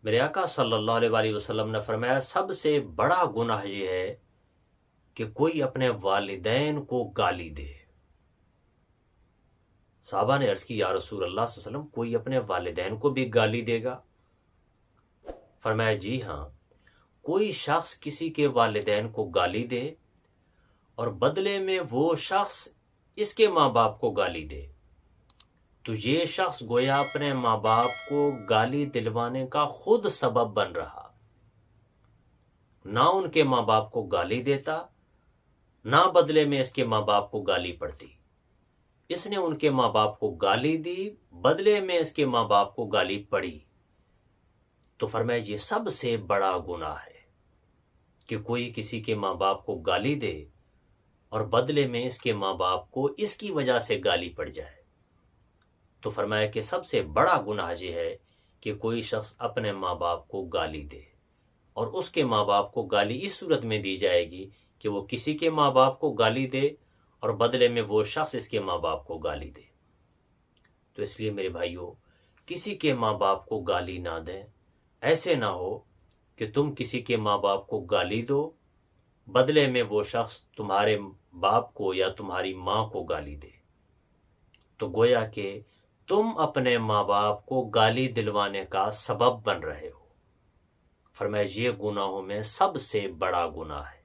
میرے آقا صلی اللہ علیہ وآلہ وسلم نے فرمایا سب سے بڑا گناہ یہ ہے کہ کوئی اپنے والدین کو گالی دے۔ صحابہ نے عرض کی یا رسول اللہ صلی اللہ علیہ وسلم کوئی اپنے والدین کو بھی گالی دے گا؟ فرمایا جی ہاں، کوئی شخص کسی کے والدین کو گالی دے اور بدلے میں وہ شخص اس کے ماں باپ کو گالی دے تو یہ شخص گویا اپنے ماں باپ کو گالی دلوانے کا خود سبب بن رہا، نہ ان کے ماں باپ کو گالی دیتا نہ بدلے میں اس کے ماں باپ کو گالی پڑتی، اس نے ان کے ماں باپ کو گالی دی، بدلے میں اس کے ماں باپ کو گالی پڑی۔ تو فرمایا یہ سب سے بڑا گناہ ہے کہ کوئی کسی کے ماں باپ کو گالی دے اور بدلے میں اس کے ماں باپ کو اس کی وجہ سے گالی پڑ جائے۔ تو فرمایا کہ سب سے بڑا گناہ یہ ہے کہ کوئی شخص اپنے ماں باپ کو گالی دے، اور اس کے ماں باپ کو گالی اس صورت میں دی جائے گی کہ وہ کسی کے ماں باپ کو گالی دے اور بدلے میں وہ شخص اس کے ماں باپ کو گالی دے۔ تو اس لیے میرے بھائیوں، کسی کے ماں باپ کو گالی نہ دیں۔ ایسے نہ ہو کہ تم کسی کے ماں باپ کو گالی دو، بدلے میں وہ شخص تمہارے باپ کو یا تمہاری ماں کو گالی دے، تو گویا کہ تم اپنے ماں باپ کو گالی دلوانے کا سبب بن رہے ہو۔ فرمایا یہ گناہوں میں سب سے بڑا گناہ ہے۔